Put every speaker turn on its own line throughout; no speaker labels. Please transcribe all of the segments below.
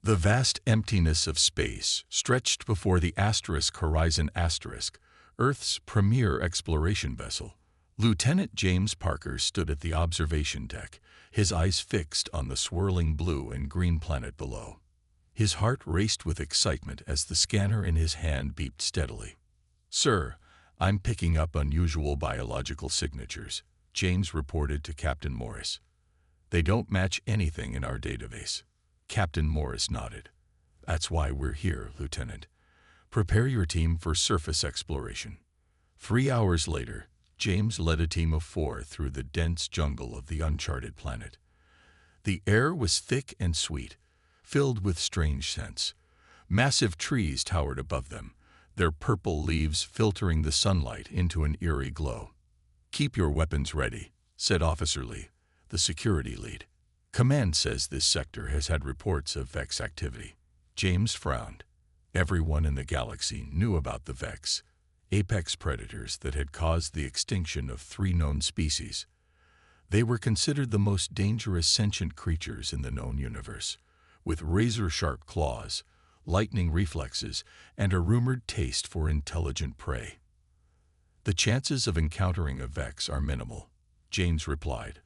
The vast emptiness of space stretched before the Horizon *, Earth's premier exploration vessel. Lieutenant James Parker stood at the observation deck, his eyes fixed on the swirling blue and green planet below. His heart raced with excitement as the scanner in his hand beeped steadily. "Sir, I'm picking up unusual biological signatures," James reported to Captain Morris. "They don't match anything in our database." Captain Morris nodded. "That's why we're here, Lieutenant. Prepare your team for surface exploration." 3 hours later, James led a team of 4 through the dense jungle of the uncharted planet. The air was thick and sweet, filled with strange scents. Massive trees towered above them, their purple leaves filtering the sunlight into an eerie glow. "Keep your weapons ready," said Officer Lee, the security lead. "Command says this sector has had reports of Vex activity." James frowned. Everyone in the galaxy knew about the Vex, apex predators that had caused the extinction of 3 known species. They were considered the most dangerous sentient creatures in the known universe, with razor-sharp claws, lightning reflexes, and a rumored taste for intelligent prey. "The chances of encountering a Vex are minimal," James replied,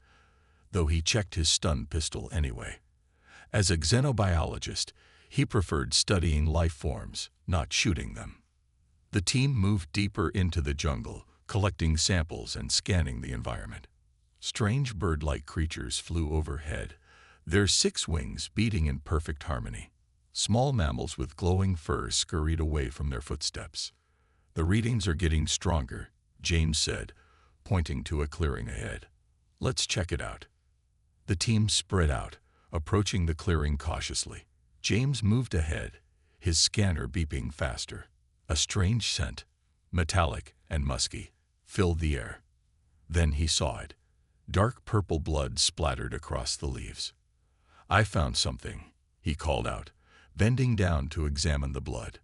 though he checked his stun pistol anyway. As a xenobiologist, he preferred studying life forms, not shooting them. The team moved deeper into the jungle, collecting samples and scanning the environment. Strange bird-like creatures flew overhead, their 6 wings beating in perfect harmony. Small mammals with glowing fur scurried away from their footsteps. "The readings are getting stronger," James said, pointing to a clearing ahead. "Let's check it out." The team spread out, approaching the clearing cautiously. James moved ahead, his scanner beeping faster. A strange scent, metallic and musky, filled the air. Then he saw it. Dark purple blood splattered across the leaves. "I found something," he called out, bending down to examine the blood.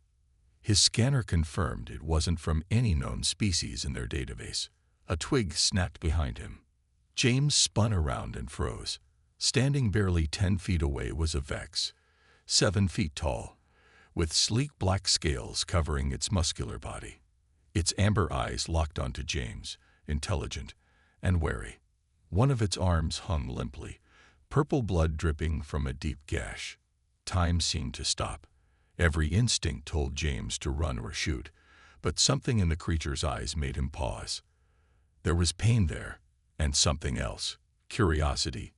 His scanner confirmed it wasn't from any known species in their database. A twig snapped behind him. James spun around and froze. Standing barely 10 feet away was a Vex, 7 feet tall, with sleek black scales covering its muscular body. Its amber eyes locked onto James, intelligent and wary. One of its arms hung limply, purple blood dripping from a deep gash. Time seemed to stop. Every instinct told James to run or shoot, but something in the creature's eyes made him pause. There was pain there, and something else, curiosity.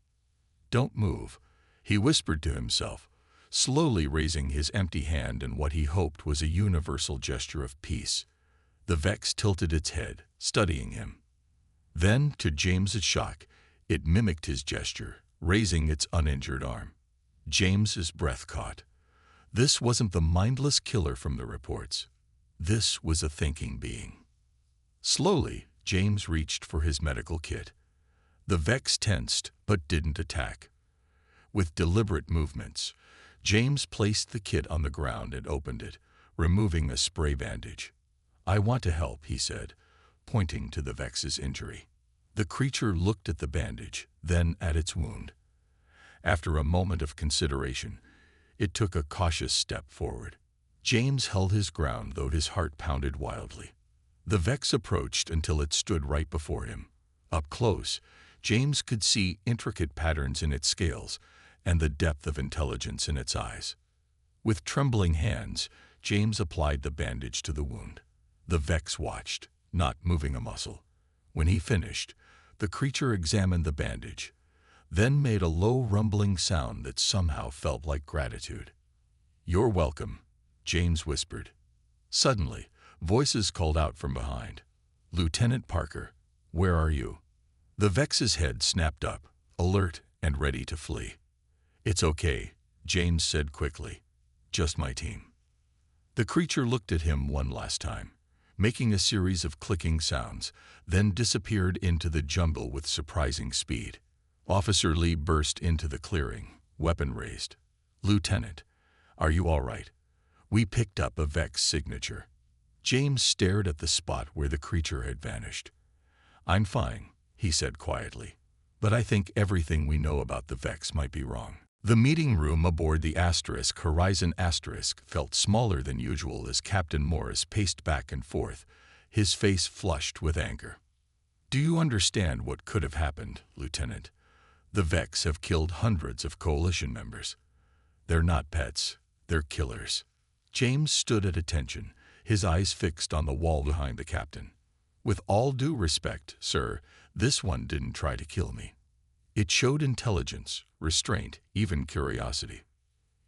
"Don't move," he whispered to himself, slowly raising his empty hand in what he hoped was a universal gesture of peace. The Vex tilted its head, studying him. Then, to James's shock, it mimicked his gesture, raising its uninjured arm. James's breath caught. This wasn't the mindless killer from the reports. This was a thinking being. Slowly, James reached for his medical kit. The Vex tensed, but didn't attack. With deliberate movements, James placed the kit on the ground and opened it, removing a spray bandage. "I want to help," he said, pointing to the Vex's injury. The creature looked at the bandage, then at its wound. After a moment of consideration, it took a cautious step forward. James held his ground, though his heart pounded wildly. The Vex approached until it stood right before him. Up close, James could see intricate patterns in its scales and the depth of intelligence in its eyes. With trembling hands, James applied the bandage to the wound. The Vex watched, not moving a muscle. When he finished, the creature examined the bandage, then made a low rumbling sound that somehow felt like gratitude. "You're welcome," James whispered. Suddenly, voices called out from behind. "Lieutenant Parker, where are you?" The Vex's head snapped up, alert and ready to flee. "It's okay," James said quickly. "Just my team." The creature looked at him one last time, making a series of clicking sounds, then disappeared into the jungle with surprising speed. Officer Lee burst into the clearing, weapon raised. "Lieutenant, are you all right? We picked up a Vex signature." James stared at the spot where the creature had vanished. "I'm fine," he said quietly, "but I think everything we know about the Vex might be wrong." The meeting room aboard the Horizon felt smaller than usual as Captain Morris paced back and forth, his face flushed with anger. "Do you understand what could have happened, Lieutenant? The Vex have killed hundreds of Coalition members. They're not pets, they're killers." James stood at attention, his eyes fixed on the wall behind the captain. "With all due respect, sir, this one didn't try to kill me. It showed intelligence, restraint, even curiosity.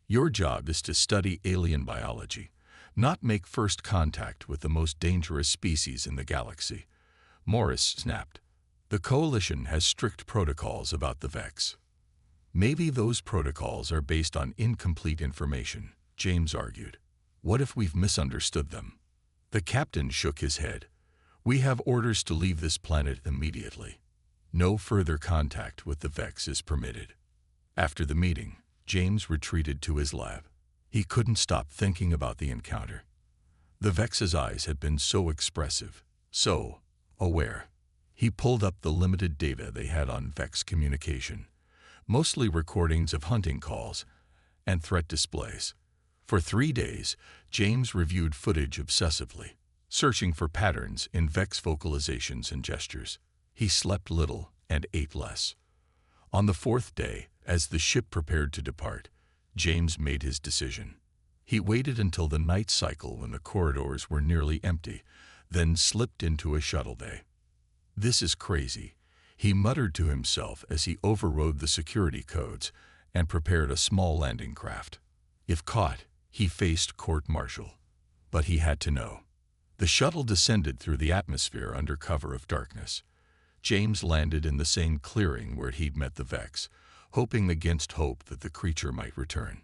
Your job is to study alien biology, not make first contact with the most dangerous species in the galaxy." Morris snapped. "The Coalition has strict protocols about the Vex." "Maybe those protocols are based on incomplete information," James argued. "What if we've misunderstood them?" The captain shook his head. "We have orders to leave this planet immediately. No further contact with the Vex is permitted." After the meeting, James retreated to his lab. He couldn't stop thinking about the encounter. The Vex's eyes had been so expressive, so aware. He pulled up the limited data they had on Vex communication, mostly recordings of hunting calls and threat displays. For 3 days, James reviewed footage obsessively, searching for patterns in Vex vocalizations and gestures. He slept little and ate less. On the 4th day, as the ship prepared to depart, James made his decision. He waited until the night cycle when the corridors were nearly empty, then slipped into a shuttle bay. "This is crazy," he muttered to himself as he overrode the security codes and prepared a small landing craft. If caught, he faced court-martial. But he had to know. The shuttle descended through the atmosphere under cover of darkness. James landed in the same clearing where he'd met the Vex, hoping against hope that the creature might return.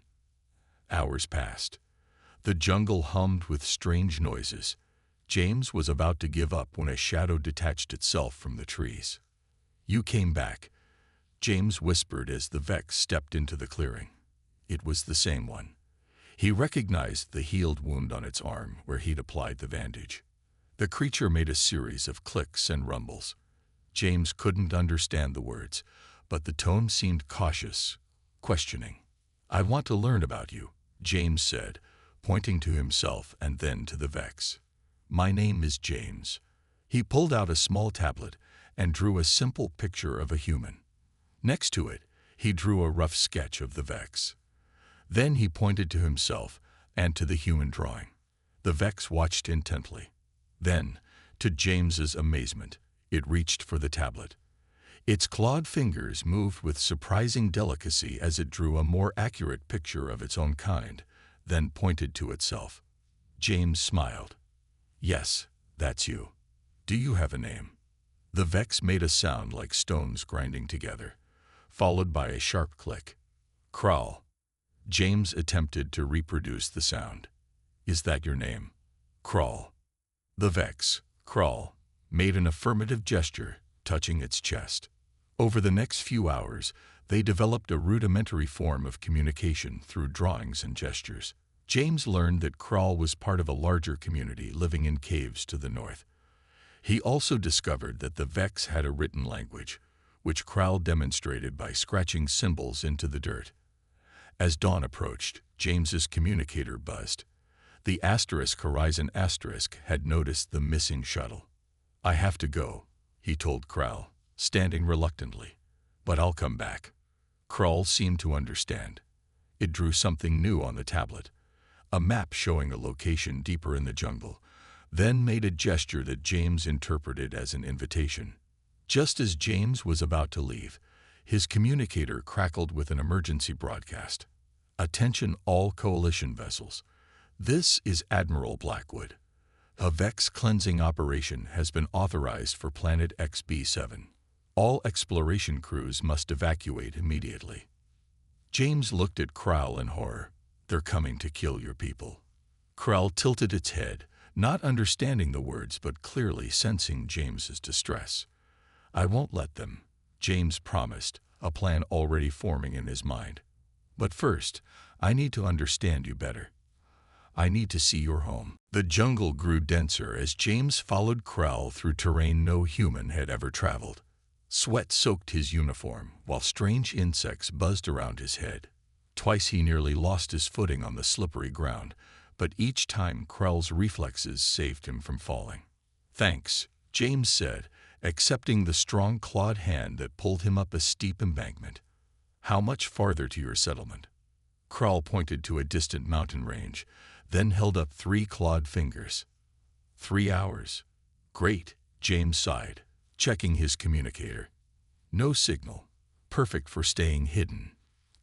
Hours passed. The jungle hummed with strange noises. James was about to give up when a shadow detached itself from the trees. "You came back," James whispered as the Vex stepped into the clearing. It was the same one. He recognized the healed wound on its arm where he'd applied the bandage. The creature made a series of clicks and rumbles. James couldn't understand the words, but the tone seemed cautious, questioning. "I want to learn about you," James said, pointing to himself and then to the Vex. "My name is James." He pulled out a small tablet and drew a simple picture of a human. Next to it, he drew a rough sketch of the Vex. Then he pointed to himself and to the human drawing. The Vex watched intently. Then, to James's amazement, it reached for the tablet. Its clawed fingers moved with surprising delicacy as it drew a more accurate picture of its own kind, then pointed to itself. James smiled. "Yes, that's you. Do you have a name?" The Vex made a sound like stones grinding together, followed by a sharp click. "Crawl." James attempted to reproduce the sound. "Is that your name?" "Crawl." The Vex, Crawl, made an affirmative gesture, touching its chest. Over the next few hours, they developed a rudimentary form of communication through drawings and gestures. James learned that Crawl was part of a larger community living in caves to the north. He also discovered that the Vex had a written language, which Crawl demonstrated by scratching symbols into the dirt. As dawn approached, James's communicator buzzed. The Horizon had noticed the missing shuttle. "I have to go," he told Crawl, standing reluctantly. "But I'll come back." Crawl seemed to understand. It drew something new on the tablet, a map showing a location deeper in the jungle, then made a gesture that James interpreted as an invitation. Just as James was about to leave, his communicator crackled with an emergency broadcast. "Attention all Coalition vessels. This is Admiral Blackwood. A Vex cleansing operation has been authorized for Planet XB7. All exploration crews must evacuate immediately." James looked at Crawl in horror. "They're coming to kill your people." Crawl tilted its head, not understanding the words but clearly sensing James's distress. "I won't let them," James promised, a plan already forming in his mind. "But first, I need to understand you better. I need to see your home." The jungle grew denser as James followed Crawl through terrain no human had ever traveled. Sweat soaked his uniform, while strange insects buzzed around his head. Twice he nearly lost his footing on the slippery ground, but each time Krell's reflexes saved him from falling. "Thanks," James said, accepting the strong clawed hand that pulled him up a steep embankment. "How much farther to your settlement?" Krell pointed to a distant mountain range, then held up 3 clawed fingers. 3 hours. Great, James sighed, checking his communicator. No signal. Perfect for staying hidden.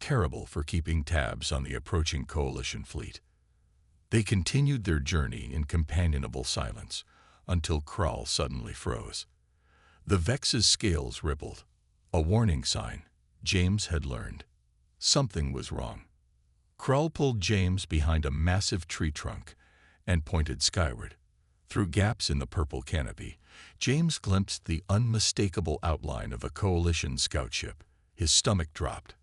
Terrible for keeping tabs on the approaching coalition fleet. They continued their journey in companionable silence, until Krell suddenly froze. The Vex's scales rippled. A warning sign, James had learned. Something was wrong. Krell pulled James behind a massive tree trunk and pointed skyward. Through gaps in the purple canopy, James glimpsed the unmistakable outline of a coalition scout ship. His stomach dropped.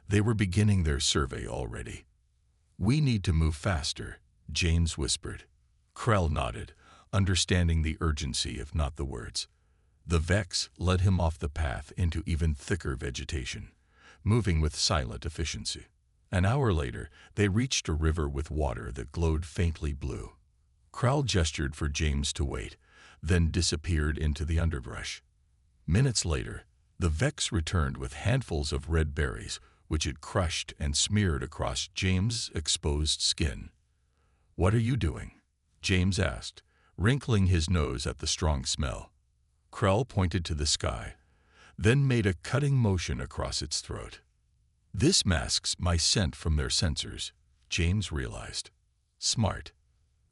They were beginning their survey already. "We need to move faster," James whispered. Krell nodded, understanding the urgency if not the words. The Vex led him off the path into even thicker vegetation, moving with silent efficiency. An hour later, they reached a river with water that glowed faintly blue. Krell gestured for James to wait, then disappeared into the underbrush. Minutes later, the Vex returned with handfuls of red berries, which it crushed and smeared across James' exposed skin. "What are you doing?" James asked, wrinkling his nose at the strong smell. Krell pointed to the sky, then made a cutting motion across its throat. "This masks my scent from their sensors," James realized. Smart.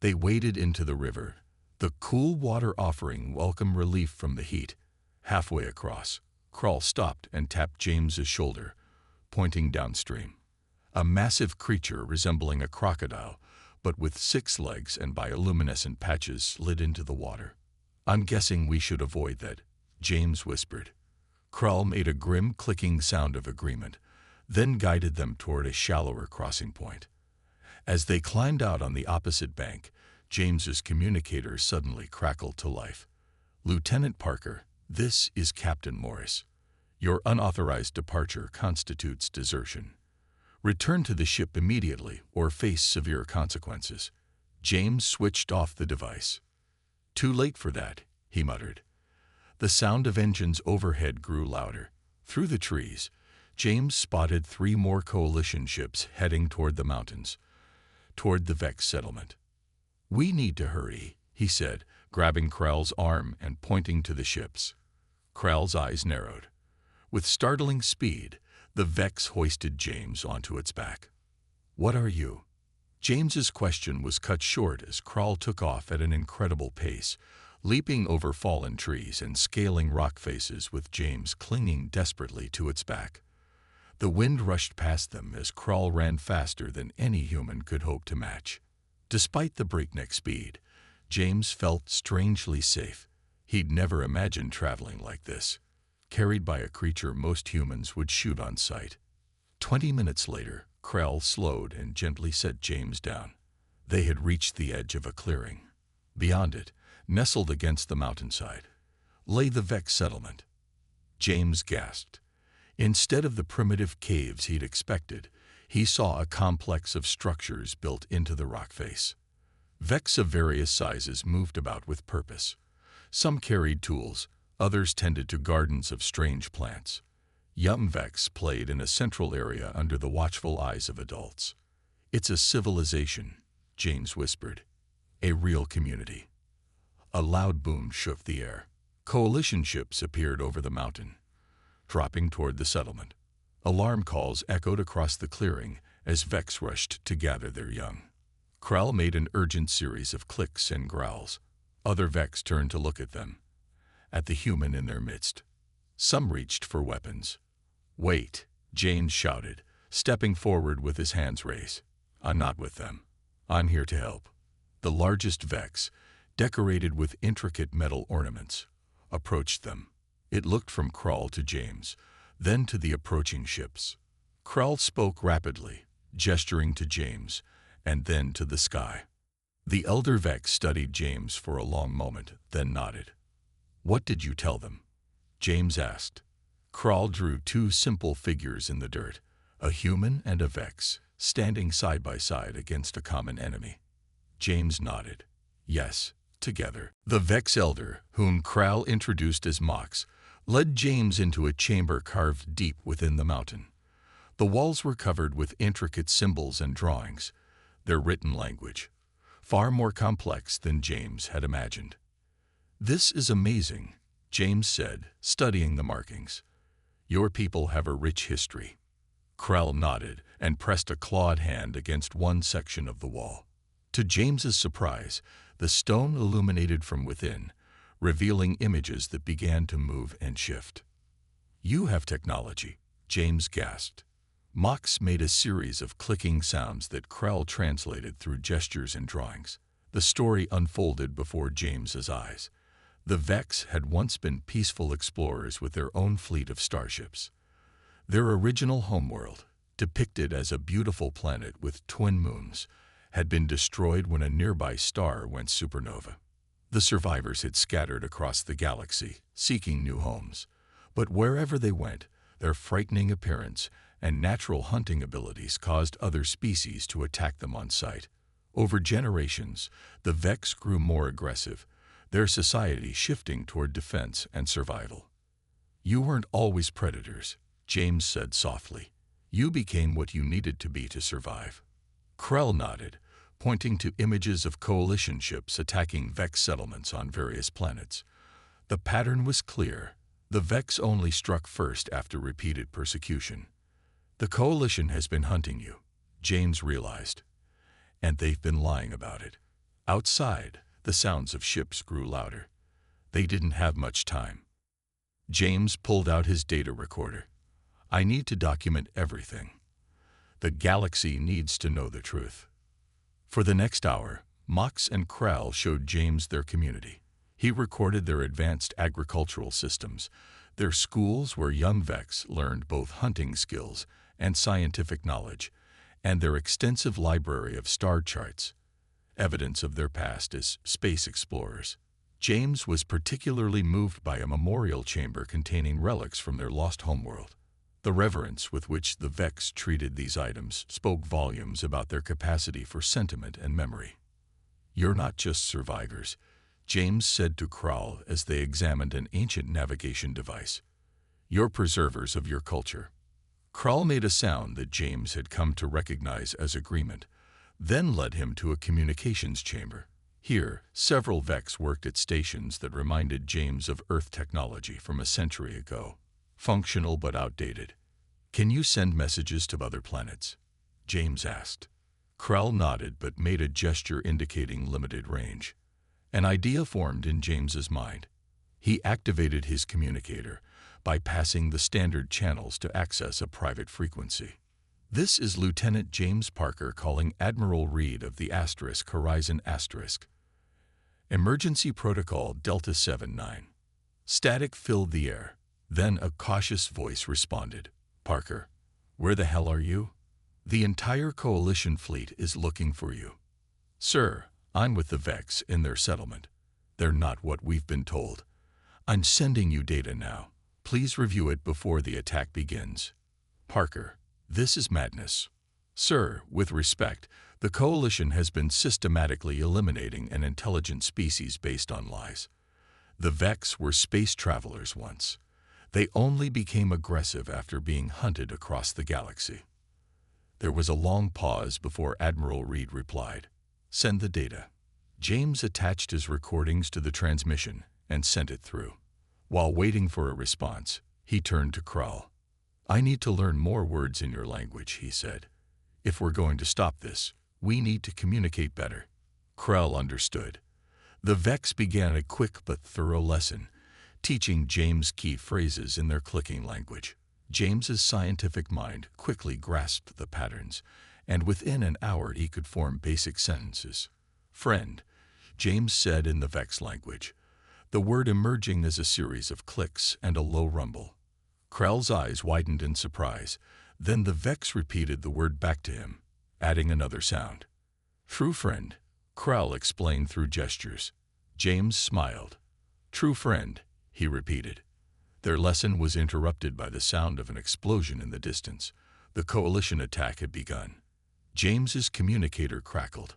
They waded into the river, the cool water offering welcome relief from the heat. Halfway across, Krell stopped and tapped James's shoulder, pointing downstream. A massive creature resembling a crocodile, but with 6 legs and bioluminescent patches slid into the water. "I'm guessing we should avoid that," James whispered. Krell made a grim clicking sound of agreement, then guided them toward a shallower crossing point. As they climbed out on the opposite bank, James's communicator suddenly crackled to life. "Lieutenant Parker, this is Captain Morris. Your unauthorized departure constitutes desertion. Return to the ship immediately or face severe consequences." James switched off the device. "Too late for that," he muttered. The sound of engines overhead grew louder. Through the trees, James spotted 3 more coalition ships heading toward the mountains, toward the Vex settlement. "We need to hurry," he said, grabbing Krell's arm and pointing to the ships. Krell's eyes narrowed. With startling speed, the Vex hoisted James onto its back. "What are you?" James's question was cut short as Krell took off at an incredible pace, leaping over fallen trees and scaling rock faces with James clinging desperately to its back. The wind rushed past them as Krell ran faster than any human could hope to match. Despite the breakneck speed, James felt strangely safe. He'd never imagined traveling like this, carried by a creature most humans would shoot on sight. 20 minutes later, Krell slowed and gently set James down. They had reached the edge of a clearing. Beyond it, nestled against the mountainside, lay the Vex settlement. James gasped. Instead of the primitive caves he'd expected, he saw a complex of structures built into the rock face. Vex of various sizes moved about with purpose. Some carried tools, others tended to gardens of strange plants. Young Vex played in a central area under the watchful eyes of adults. "It's a civilization," James whispered. "A real community." A loud boom shook the air. Coalition ships appeared over the mountain, dropping toward the settlement. Alarm calls echoed across the clearing as Vex rushed to gather their young. Krell made an urgent series of clicks and growls. Other Vex turned to look at them, at the human in their midst. Some reached for weapons. "Wait," James shouted, stepping forward with his hands raised. "I'm not with them. I'm here to help." The largest Vex, decorated with intricate metal ornaments, approached them. It looked from Krell to James, then to the approaching ships. Krell spoke rapidly, gesturing to James, and then to the sky. The elder Vex studied James for a long moment, then nodded. "What did you tell them?" James asked. Krell drew 2 simple figures in the dirt, A human and a Vex, standing side by side against a common enemy. James nodded. Yes, together. The Vex elder, whom Kral introduced as Mox, led James into a chamber carved deep within the mountain. The walls were covered with intricate symbols and drawings, their written language, far more complex than James had imagined. "This is amazing," James said, studying the markings. "Your people have a rich history." Kral nodded and pressed a clawed hand against one section of the wall. To James's surprise, the stone illuminated from within, revealing images that began to move and shift. "You have technology," James gasped. Mox made a series of clicking sounds that Kral translated through gestures and drawings. The story unfolded before James's eyes. The Vex had once been peaceful explorers with their own fleet of starships. Their original homeworld, depicted as a beautiful planet with twin moons, had been destroyed when a nearby star went supernova. The survivors had scattered across the galaxy, seeking new homes. But wherever they went, their frightening appearance and natural hunting abilities caused other species to attack them on sight. Over generations, the Vex grew more aggressive, their society shifting toward defense and survival. "You weren't always predators," James said softly. "You became what you needed to be to survive." Kral nodded, pointing to images of coalition ships attacking Vex settlements on various planets. The pattern was clear. The Vex only struck first after repeated persecution. "The coalition has been hunting you," James realized. "And they've been lying about it." Outside, the sounds of ships grew louder. They didn't have much time. James pulled out his data recorder. "I need to document everything. The galaxy needs to know the truth." For the next hour, Mox and Kral showed James their community. He recorded their advanced agricultural systems, their schools where young Vex learned both hunting skills and scientific knowledge, and their extensive library of star charts, evidence of their past as space explorers. James was particularly moved by a memorial chamber containing relics from their lost homeworld. The reverence with which the Vex treated these items spoke volumes about their capacity for sentiment and memory. "You're not just survivors," James said to Kral as they examined an ancient navigation device. "You're preservers of your culture." Kral made a sound that James had come to recognize as agreement, then led him to a communications chamber. Here, several Vex worked at stations that reminded James of Earth technology from a century ago. Functional but outdated. "Can you send messages to other planets?" James asked. Kral nodded but made a gesture indicating limited range. An idea formed in James's mind. He activated his communicator, bypassing the standard channels to access a private frequency. "This is Lieutenant James Parker calling Admiral Reed of the Horizon *. Emergency Protocol Delta 79. Static filled the air. Then a cautious voice responded. "Parker, where the hell are you? The entire coalition fleet is looking for you." "Sir, I'm with the Vex in their settlement. They're not what we've been told. I'm sending you data now. Please review it before the attack begins." "Parker, this is madness." "Sir, with respect, the coalition has been systematically eliminating an intelligent species based on lies. The Vex were space travelers once. They only became aggressive after being hunted across the galaxy." There was a long pause before Admiral Reed replied, "Send the data." James attached his recordings to the transmission and sent it through. While waiting for a response, he turned to Kral. "I need to learn more words in your language," he said. "If we're going to stop this, we need to communicate better." Kral understood. The Vex began a quick but thorough lesson, teaching James key phrases in their clicking language. James's scientific mind quickly grasped the patterns, and within an hour he could form basic sentences. "Friend," James said in the Vex language, the word emerging as a series of clicks and a low rumble. Kral's eyes widened in surprise. Then the Vex repeated the word back to him, adding another sound. "True friend," Kral explained through gestures. James smiled. "True friend," he repeated. Their lesson was interrupted by the sound of an explosion in the distance. The coalition attack had begun. James's communicator crackled.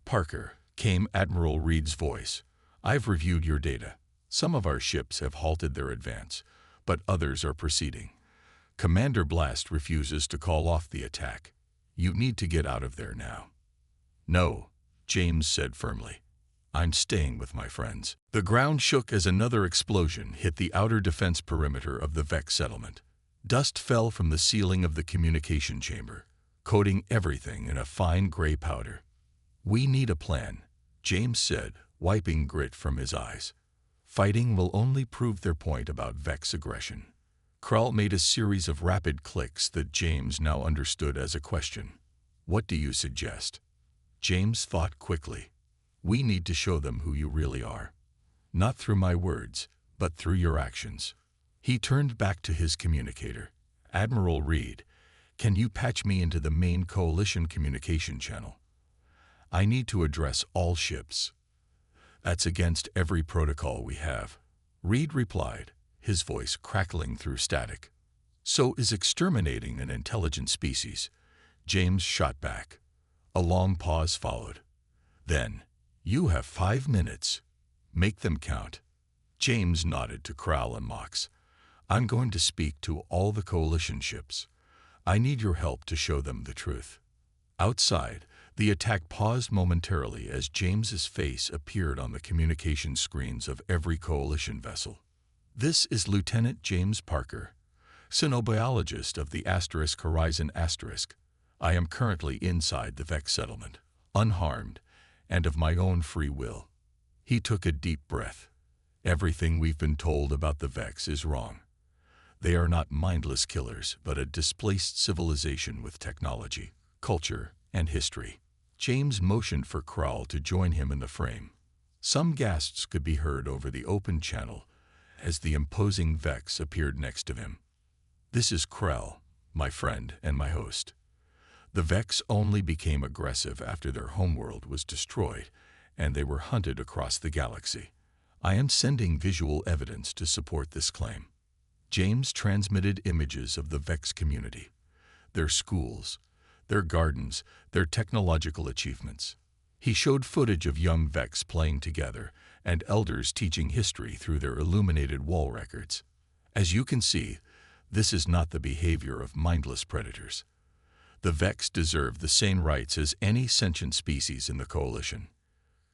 "Parker," came Admiral Reed's voice. "I've reviewed your data. Some of our ships have halted their advance, but others are proceeding. Commander Blast refuses to call off the attack. You need to get out of there now." "No," James said firmly. "I'm staying with my friends." The ground shook as another explosion hit the outer defense perimeter of the Vex settlement. Dust fell from the ceiling of the communication chamber, coating everything in a fine gray powder. "We need a plan," James said, wiping grit from his eyes. "Fighting will only prove their point about Vex aggression." Krull made a series of rapid clicks that James now understood as a question. "What do you suggest?" James thought quickly. "We need to show them who you really are. Not through my words, but through your actions." He turned back to his communicator. "Admiral Reed, can you patch me into the main coalition communication channel? I need to address all ships." "That's against every protocol we have," Reed replied, his voice crackling through static. "So is exterminating an intelligent species," James shot back. A long pause followed. Then, "You have 5 minutes. Make them count." James nodded to Krull and Mox. "I'm going to speak to all the coalition ships. I need your help to show them the truth." Outside, the attack paused momentarily as James's face appeared on the communication screens of every coalition vessel. "This is Lieutenant James Parker, Xenobiologist of the Horizon *. I am currently inside the Vex settlement, unharmed, and of my own free will." He took a deep breath. "Everything we've been told about the Vex is wrong. They are not mindless killers, but a displaced civilization with technology, culture, and history." James motioned for Krull to join him in the frame. Some gasps could be heard over the open channel as the imposing Vex appeared next to him. "This is Krull, my friend and my host. The Vex only became aggressive after their homeworld was destroyed, and they were hunted across the galaxy. I am sending visual evidence to support this claim." James transmitted images of the Vex community, their schools, their gardens, their technological achievements. He showed footage of young Vex playing together and elders teaching history through their illuminated wall records. "As you can see, this is not the behavior of mindless predators. The Vex deserve the same rights as any sentient species in the Coalition."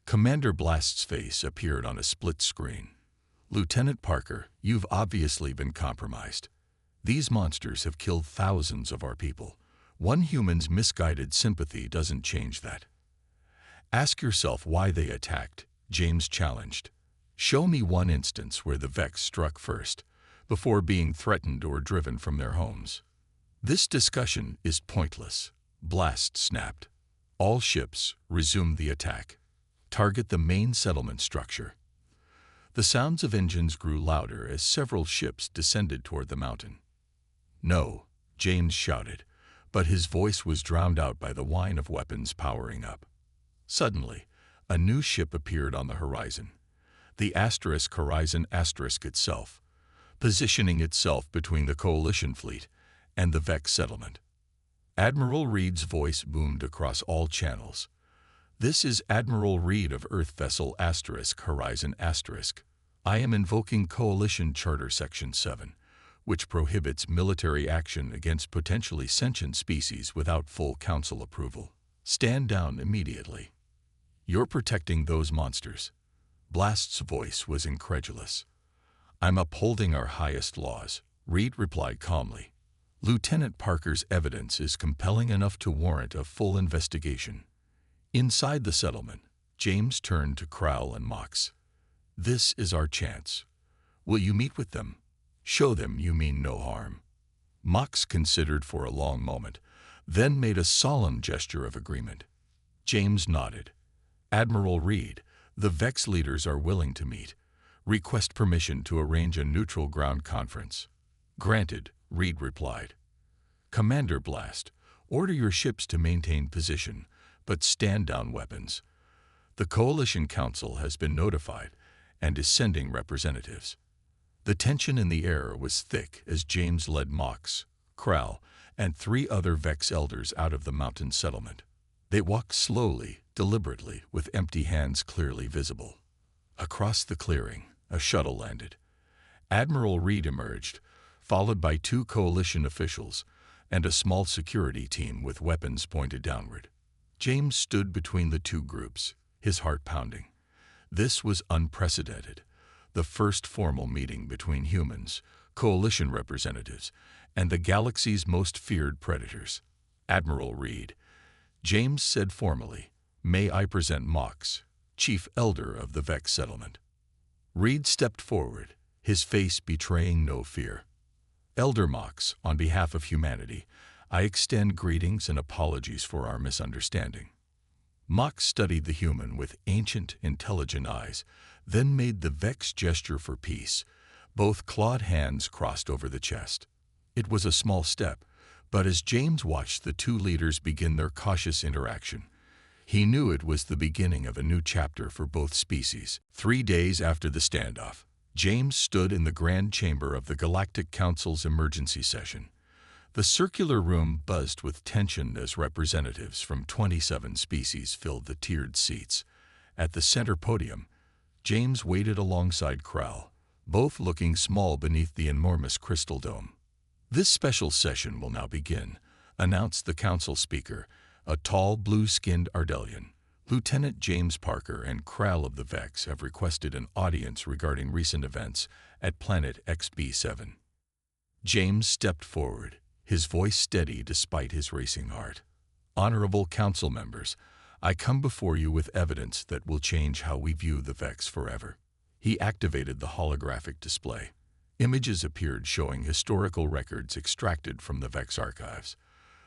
Commander Blast's face appeared on a split screen. "Lieutenant Parker, you've obviously been compromised. These monsters have killed thousands of our people. One human's misguided sympathy doesn't change that." "Ask yourself why they attacked," James challenged. "Show me one instance where the Vex struck first, before being threatened or driven from their homes." "This discussion is pointless," Blast snapped. "All ships, resume the attack. Target the main settlement structure." The sounds of engines grew louder as several ships descended toward the mountain. "No," James shouted, but his voice was drowned out by the whine of weapons powering up. Suddenly, a new ship appeared on the horizon, the Horizon itself, positioning itself between the Coalition fleet and the Vex settlement. Admiral Reed's voice boomed across all channels. "This is Admiral Reed of Earth Vessel Horizon *. I am invoking Coalition Charter Section 7, which prohibits military action against potentially sentient species without full Council approval. Stand down immediately. You're protecting those monsters." Blast's voice was incredulous. "I'm upholding our highest laws," Reed replied calmly. "Lieutenant Parker's evidence is compelling enough to warrant a full investigation." Inside the settlement, James turned to Krull and Mox. "This is our chance. Will you meet with them? Show them you mean no harm." Mox considered for a long moment, then made a solemn gesture of agreement. James nodded. "Admiral Reed, the Vex leaders are willing to meet. Request permission to arrange a neutral ground conference." "Granted," Reed replied. "Commander Blast, order your ships to maintain position, but stand down weapons. The Coalition Council has been notified and is sending representatives." The tension in the air was thick as James led Mox, Krull, and 3 other Vex elders out of the mountain settlement. They walked slowly, deliberately, with empty hands clearly visible. Across the clearing, a shuttle landed. Admiral Reed emerged, followed by 2 coalition officials and a small security team with weapons pointed downward. James stood between the 2 groups, his heart pounding. This was unprecedented, the first formal meeting between humans, coalition representatives, and the galaxy's most feared predators. Admiral Reed, James said formally, "May I present Mox, chief elder of the Vex settlement." Reed stepped forward, his face betraying no fear. "Elder Mox, on behalf of humanity, I extend greetings and apologies for our misunderstanding." Mox studied the human with ancient, intelligent eyes, then made the Vex gesture for peace. Both clawed hands crossed over the chest. It was a small step, but as James watched the 2 leaders begin their cautious interaction, he knew it was the beginning of a new chapter for both species. 3 days after the standoff, James stood in the Grand Chamber of the Galactic Council's emergency session. The circular room buzzed with tension as representatives from 27 species filled the tiered seats. At the center podium, James waited alongside Krall, both looking small beneath the enormous crystal dome. "This special session will now begin," announced the council speaker, a tall, blue-skinned Ardelian. "Lieutenant James Parker and Krall of the Vex have requested an audience regarding recent events at planet XB7. James stepped forward, his voice steady despite his racing heart. "Honorable council members, I come before you with evidence that will change how we view the Vex forever." He activated the holographic display. Images appeared showing historical records extracted from the Vex archives.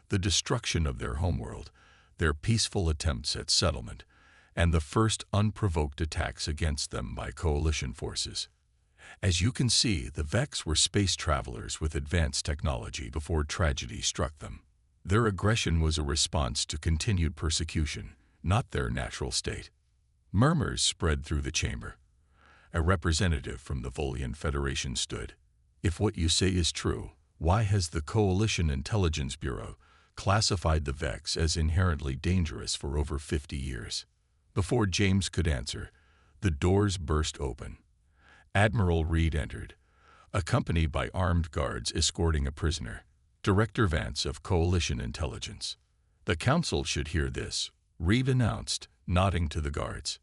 The destruction of their homeworld, their peaceful attempts at settlement, and the first unprovoked attacks against them by coalition forces. As you can see, the Vex were space travelers with advanced technology before tragedy struck them. Their aggression was a response to continued persecution, not their natural state. Murmurs spread through the chamber. A representative from the Volian Federation stood. "If what you say is true, why has the Coalition Intelligence Bureau classified the Vex as inherently dangerous for over 50 years? Before James could answer, the doors burst open. Admiral Reed entered, accompanied by armed guards escorting a prisoner, Director Vance of Coalition Intelligence. "The Council should hear this," Reed announced, nodding to the guards.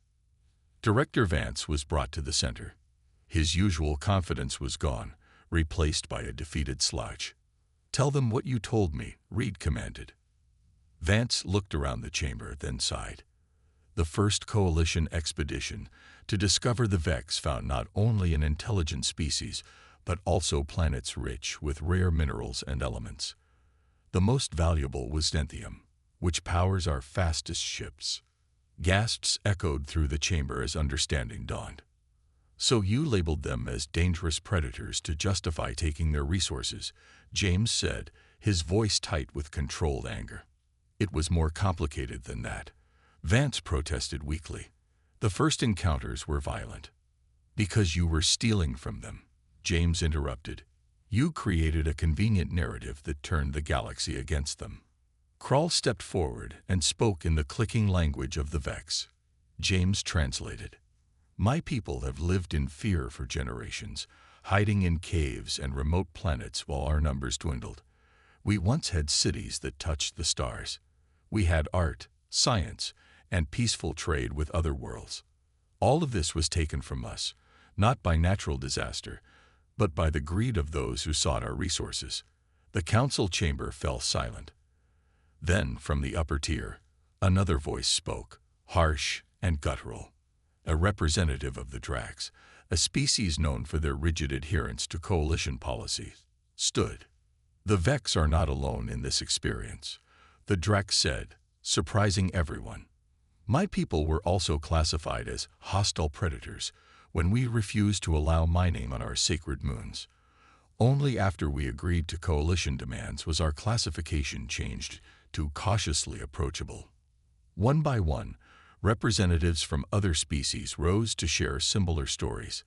Director Vance was brought to the center. His usual confidence was gone, replaced by a defeated slouch. "Tell them what you told me," Reed commanded. Vance looked around the chamber, then sighed. The first coalition expedition to discover the Vex found not only an intelligent species, but also planets rich with rare minerals and elements. The most valuable was Denthium, which powers our fastest ships. Gasps echoed through the chamber as understanding dawned. "So you labeled them as dangerous predators to justify taking their resources," James said, his voice tight with controlled anger. "It was more complicated than that," Vance protested weakly. "The first encounters were violent." "Because you were stealing from them," James interrupted. "You created a convenient narrative that turned the galaxy against them." Krall stepped forward and spoke in the clicking language of the Vex. James translated. "My people have lived in fear for generations, hiding in caves and remote planets while our numbers dwindled. We once had cities that touched the stars. We had art, science, and peaceful trade with other worlds. All of this was taken from us, not by natural disaster, but by the greed of those who sought our resources." The council chamber fell silent. Then, from the upper tier, another voice spoke, harsh and guttural. A representative of the Drax, a species known for their rigid adherence to coalition policy, stood. "The Vex are not alone in this experience," the Drax said, surprising everyone. "My people were also classified as hostile predators when we refused to allow mining on our sacred moons. Only after we agreed to coalition demands was our classification changed to cautiously approachable." One by one, representatives from other species rose to share similar stories.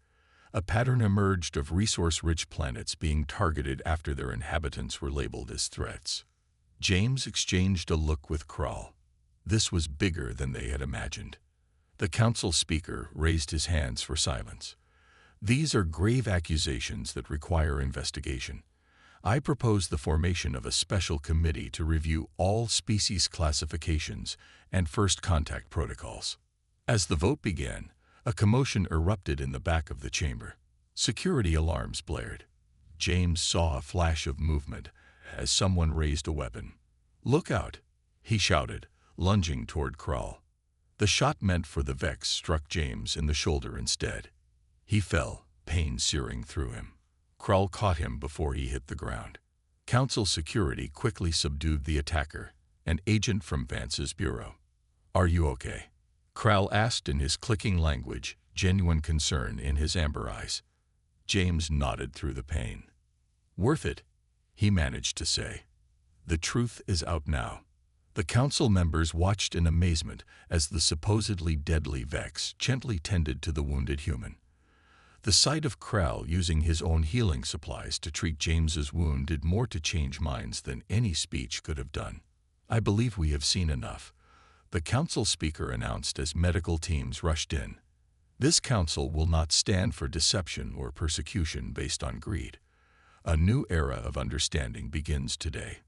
A pattern emerged of resource-rich planets being targeted after their inhabitants were labeled as threats. James exchanged a look with Krull. This was bigger than they had imagined. The council speaker raised his hands for silence. These are grave accusations that require investigation. I propose the formation of a special committee to review all species classifications and first contact protocols. As the vote began, a commotion erupted in the back of the chamber. Security alarms blared. James saw a flash of movement as someone raised a weapon. "Look out!" he shouted, lunging toward Krull. The shot meant for the Vex struck James in the shoulder instead. He fell, pain searing through him. Krull caught him before he hit the ground. Council security quickly subdued the attacker, an agent from Vance's bureau. "Are you okay?" Krull asked in his clicking language, genuine concern in his amber eyes. James nodded through the pain. "Worth it," he managed to say. "The truth is out now." The council members watched in amazement as the supposedly deadly Vex gently tended to the wounded human. The sight of Krull using his own healing supplies to treat James's wound did more to change minds than any speech could have done. "I believe we have seen enough," the council speaker announced as medical teams rushed in. "This council will not stand for deception or persecution based on greed. A new era of understanding begins today."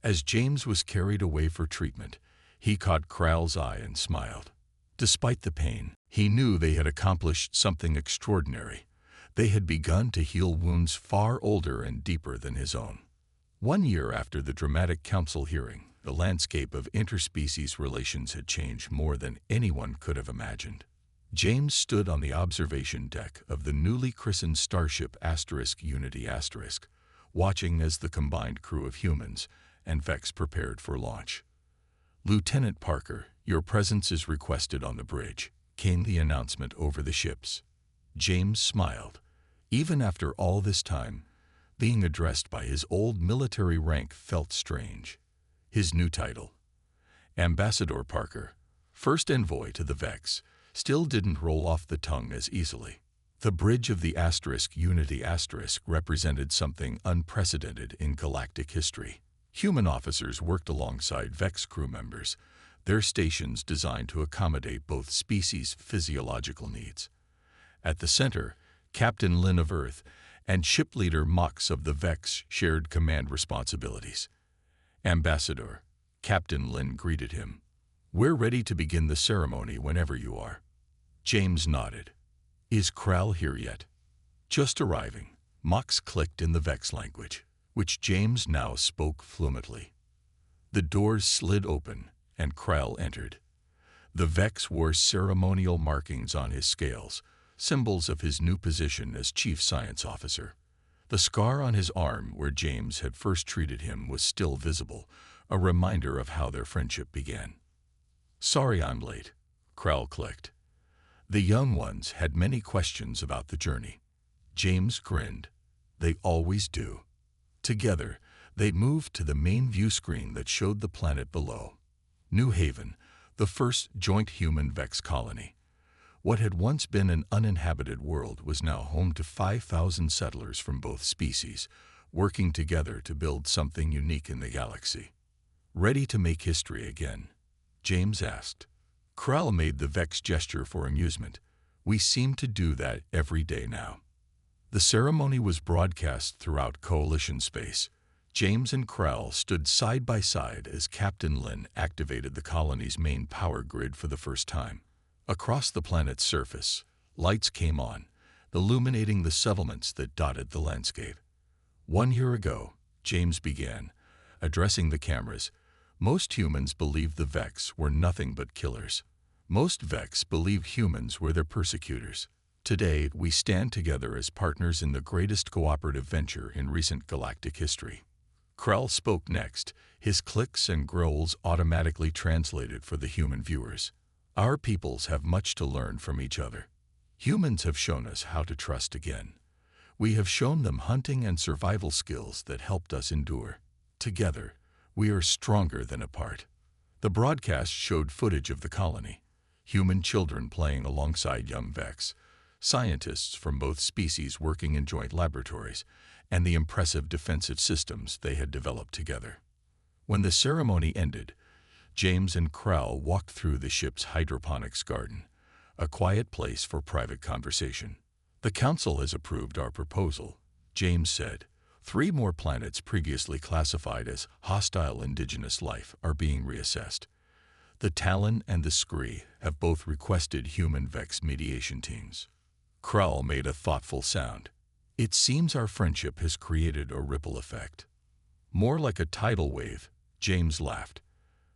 As James was carried away for treatment, he caught Krull's eye and smiled. Despite the pain, he knew they had accomplished something extraordinary. They had begun to heal wounds far older and deeper than his own. 1 year after the dramatic council hearing, the landscape of interspecies relations had changed more than anyone could have imagined. James stood on the observation deck of the newly christened starship Unity *, watching as the combined crew of humans and Vex prepared for launch. "Lieutenant Parker, your presence is requested on the bridge," came the announcement over the ships. James smiled. Even after all this time, being addressed by his old military rank felt strange. His new title, Ambassador Parker, first envoy to the Vex, still didn't roll off the tongue as easily. The bridge of the Unity * represented something unprecedented in galactic history. Human officers worked alongside Vex crew members, their stations designed to accommodate both species' physiological needs. At the center, Captain Lin of Earth and ship leader Mox of the Vex shared command responsibilities. "Ambassador," Captain Lin greeted him. "We're ready to begin the ceremony whenever you are." James nodded. "Is Krull here yet?" "Just arriving," Mox clicked in the Vex language, which James now spoke fluently. The doors slid open, and Krull entered. The Vex wore ceremonial markings on his scales, symbols of his new position as Chief Science Officer. The scar on his arm where James had first treated him was still visible, a reminder of how their friendship began. "Sorry I'm late," Krull clicked. The young ones had many questions about the journey. James grinned. "They always do." Together, they moved to the main view screen that showed the planet below. New Haven, the first joint human-Vex colony. What had once been an uninhabited world was now home to 5,000 settlers from both species, working together to build something unique in the galaxy. "Ready to make history again?" James asked. Krull made the Vex gesture for amusement. "We seem to do that every day now." The ceremony was broadcast throughout Coalition space. James and Krull stood side by side as Captain Lin activated the colony's main power grid for the first time. Across the planet's surface, lights came on, illuminating the settlements that dotted the landscape. 1 year ago, James began, addressing the cameras. Most humans believed the Vex were nothing but killers. Most Vex believed humans were their persecutors. Today, we stand together as partners in the greatest cooperative venture in recent galactic history. Krull spoke next, his clicks and growls automatically translated for the human viewers. "Our peoples have much to learn from each other. Humans have shown us how to trust again. We have shown them hunting and survival skills that helped us endure. Together, we are stronger than apart." The broadcast showed footage of the colony, human children playing alongside young Vex, scientists from both species working in joint laboratories, and the impressive defensive systems they had developed together. When the ceremony ended, James and Krell walked through the ship's hydroponics garden, a quiet place for private conversation. "The Council has approved our proposal," James said. "3 more planets previously classified as hostile indigenous life are being reassessed. The Talon and the Scree have both requested human Vex mediation teams." Krell made a thoughtful sound. "It seems our friendship has created a ripple effect." "More like a tidal wave," James laughed.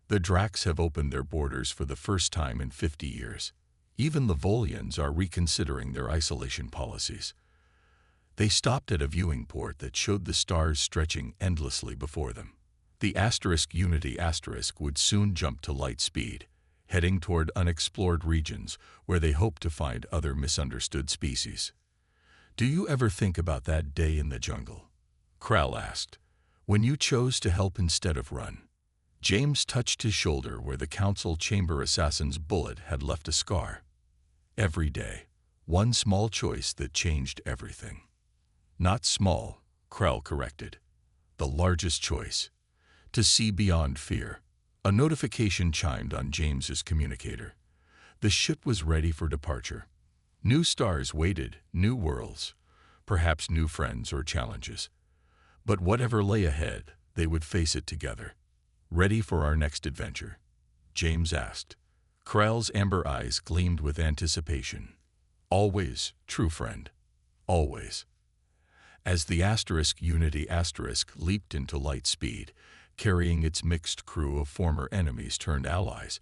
"The Dracs have opened their borders for the first time in 50 years. Even the Volians are reconsidering their isolation policies." They stopped at a viewing port that showed the stars stretching endlessly before them. The Unity would soon jump to light speed, heading toward unexplored regions where they hoped to find other misunderstood species. "Do you ever think about that day in the jungle?" Krell asked. "When you chose to help instead of run?" James touched his shoulder where the Council chamber assassin's bullet had left a scar. "Every day, one small choice that changed everything." "Not small," Krell corrected. "The largest choice. To see beyond fear." A notification chimed on James's communicator. The ship was ready for departure. New stars waited, new worlds, perhaps new friends or challenges. But whatever lay ahead, they would face it together. "Ready for our next adventure?" James asked. Krell's amber eyes gleamed with anticipation. "Always, true friend. Always." As the Unity leaped into light speed, carrying its mixed crew of former enemies turned allies,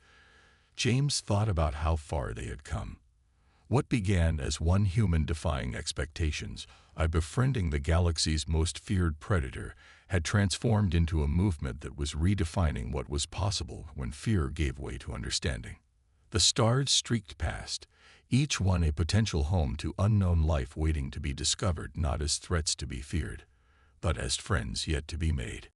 James thought about how far they had come. What began as one human defying expectations, befriending the galaxy's most feared predator, had transformed into a movement that was redefining what was possible when fear gave way to understanding. The stars streaked past, each one a potential home to unknown life waiting to be discovered, not as threats to be feared, but as friends yet to be made.